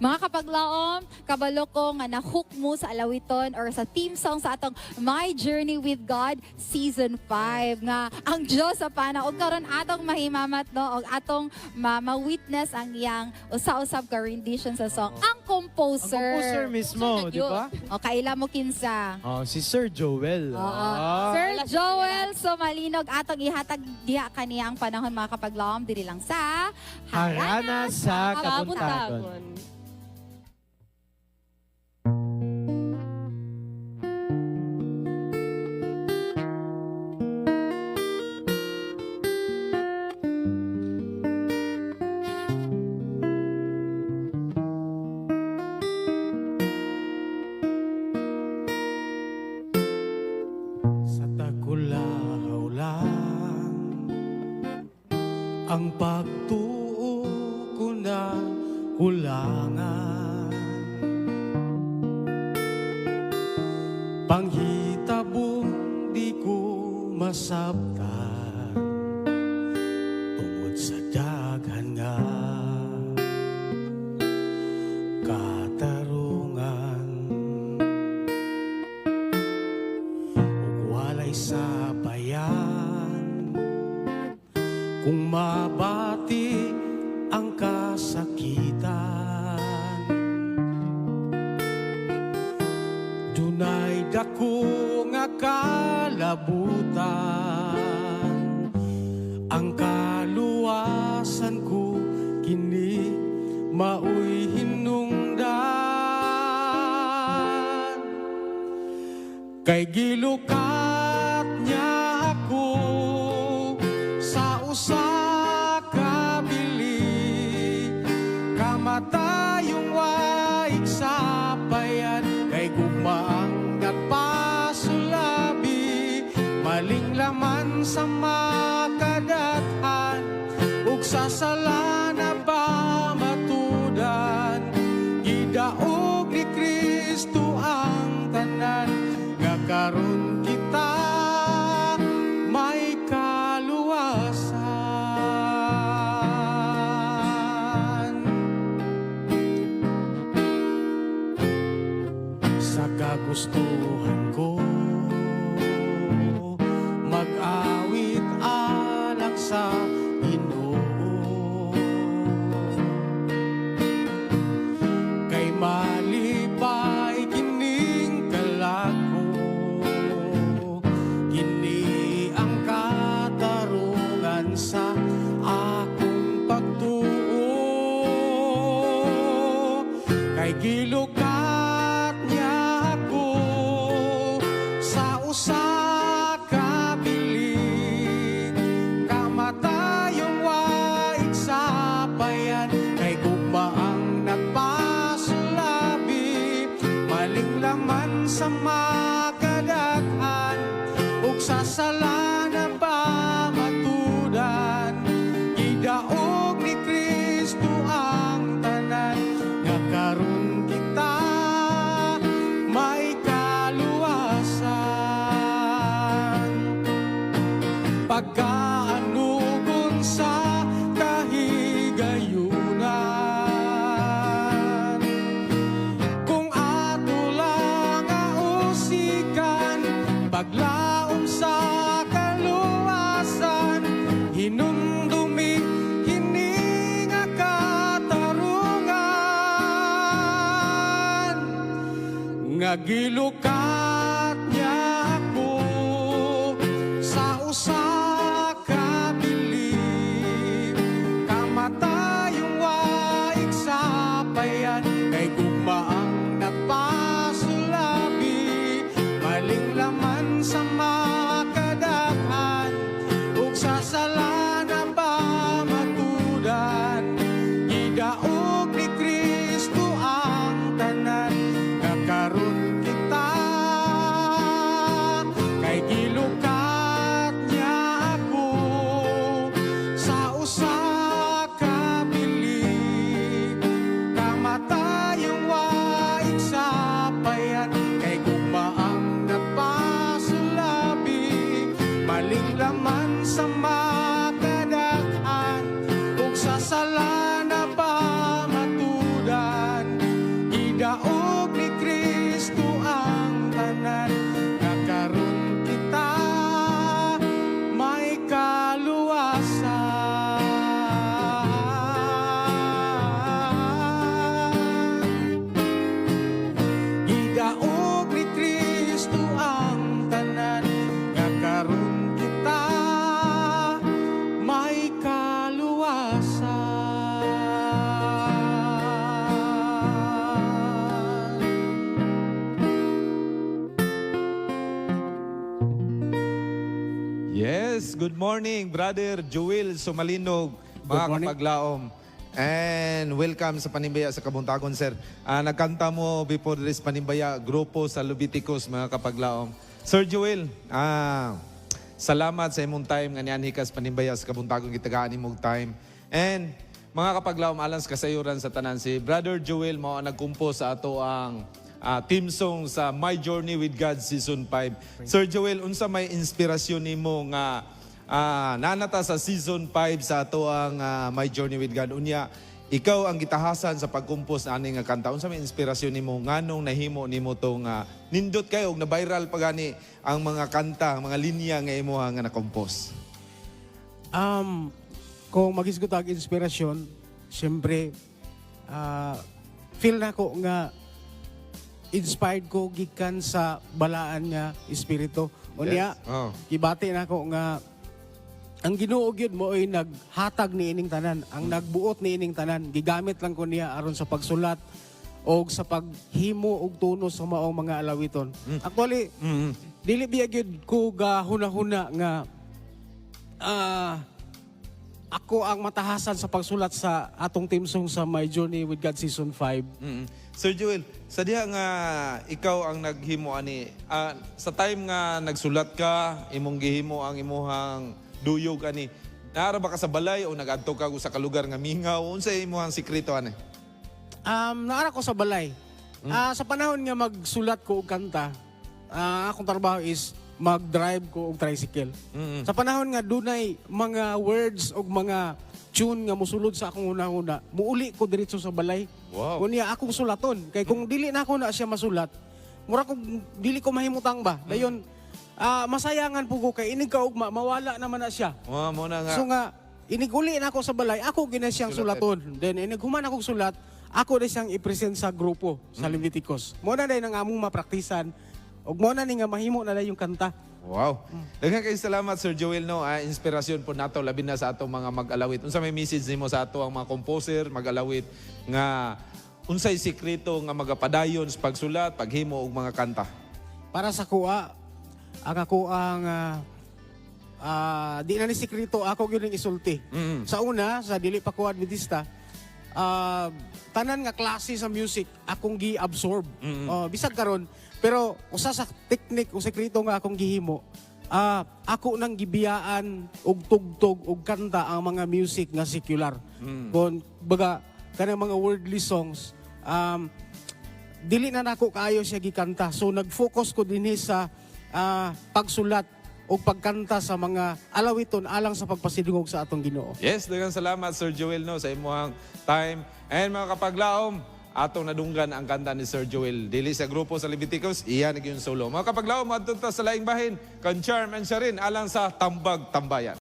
Mga kapaglaom, kabalo ko nga na-hook mo sa alawiton or sa theme song sa atong My Journey with God Season 5 nga ang Diyos sa pana og karon atong mahimamat no og atong ma-witness ang iyang usa-usab ka rendition sa song. Ang composer. Ang composer mismo, di ba? O kaila mo kinsa. Oh, si Sir Joel. Sir Joel, so malinog atong ihatag diha kaniya ang panahon mga kapaglaom diri lang sa Harana sa Kabuntagon. Sa tagulaw lang ang pagtuo ko na kulangan, panghitabong di ko masabtan tungod sa daghan nga katarungan ug walay sabayan kung mabati ang kasakitan. Dunay dako nga kalabutan, ang kaluwasan ko kini maoy hinungdan. Kay gilukat niya ako sa usa ka bili, kamatayong waig sapayan, kay gugmaang nagpasulabi, maling laman sa makadaghan, ug sa sala na ba matudan, gidaog ni Kristo ang tanan, nga karon kita may kaluwasan. Sa kagustuhan ko mag-awit alang sa Ginoo, kay malipay kining kalako, kini ang katarungan sa akong pagtuo. Kay gilukat niya ako sa usa ka bili, kamatayong waig sapayan, kay gugmaang nagpasulabi, maling laman sa makadaghan, ug sa sala na ba matudan, gidaog ni Kristo ang tanan, nga karon kita may kaluwasan. Pagkaanugon sa kahigayunan, kung ato lang ausikan, paglaom sa kaluwasan, hinumdumi kini nga katarungan, nga gilukat niya ako sa usa ka bili, kamatayong waig sapayan, kay gugmaang nagpasulabi, maling laman sa makadaghan, ug sa sala na ba matudan, gidaog ni Kristo ang tanan, nga karon kita good morning, Brother Joel Sumalinog, mga morning. kapaglaom. And welcome sa Panimbaya sa Kabuntagon, sir. Nagkanta mo before this Panimbaya, grupo sa Leviticus, mga kapaglaom. Sir Joel, salamat sa imong time nga niyan hikas Panimbaya sa Kabuntagon, gitagaan imong time. And mga kapaglaom, alang sa kasayuran sa tanan, si Brother Joel mo ang nagkumpos sa ato ang team song sa My Journey with God Season 5. Sir Joel, unsa may inspirasyon nimo nga nanata sa Season 5 sa ato ang My Journey with God? Unya, ikaw ang gitahasan sa pagkumpos na ani nga kanta. Unsa may inspirasyon nimo nganong nahimo nimo tong nindot kayo na viral pa gani ang mga kanta, ang mga linya nga imo nga nakompos? Kung magisgot ang inspirasyon, siyempre, feel na ko nga inspired ko gikan sa balaan nga espiritu. Unya, Yes. Oh. gibati na ko nga ang Ginoo gyud mo ay naghatag ni ining tanan, ang nagbuot ni ining tanan, gigamit lang ko niya aron sa pagsulat o sa paghimo og tunos sa maong mga alawiton. Actually, dili biya gyud ko ga hunahuna nga ako ang matahasan sa pagsulat sa atong team song sa My Journey with God Season 5. Sir Joel, sa diha nga ikaw ang naghimo ani, sa time nga nagsulat ka, imong gihimo ang imuhang duyog ani, naara ba ka sa balay o nagadto ka sa kalugar nga mingaw? Unsa imuhang sikreto ani? Naara ko sa balay. Sa panahon nga magsulat ko og kanta, akong trabaho is mag-drive ko og tricycle. Sa panahon nga dunay mga words og mga tune nga musulod sa akong una-una, muuli ko diretso sa balay. Wow. Kunya akong sulaton. Kay kung dili na ako na siya masulat, mura kung dili ko mahimutang ba. Dayon, masayangan po ko kay inig kaugma, mawala naman na siya. Mo na nga. So nga, iniguli na ako sa balay, ako gina siyang sulaton. Then inighuman akong sulat, ako na siyang i-present sa grupo, sa Leviticus. Muna na nang among mapraktisan, ug muna ni nga mahimo na yung kanta. Wow. Daghang kayo salamat, Sir Joel, no. Inspirasyon po nato labi na sa atong mga mag-alawit. Unsa may message nimo sa ato ang mga composer, mag-alawit nga unsay sikreto nga magapadayon sa pagsulat, paghimo og mga kanta? Para sa kuha, ang ako ang di na ni sikreto, ako gyud ang isulti. Sa una, sa dili pa ko Adventista, tanan nga klase sa music akong gi-absorb. Bisag karon, pero usa sa teknik o sekreto nga akong gihimo, ako nang gibiyaan og tugtog og kanta ang mga music nga secular. Kon baga kanang mga worldly songs, dili na nako kaayo siya gikanta. So nag-focus ko dinhi sa pagsulat o pagkanta sa mga alawiton alang sa pagpasidungog sa atong Ginoo. Yes, daghang salamat, Sir Joel, no, sa imuhang time. And mga kapaglaom, atong nadunggan ang kanta ni Sir Joel. Dili sa grupo sa Leviticus, iya naging solo. Mga kapaglaom, adto ta sa laing bahin, kan Charm and Sharin, alang sa Tambag Tambayan.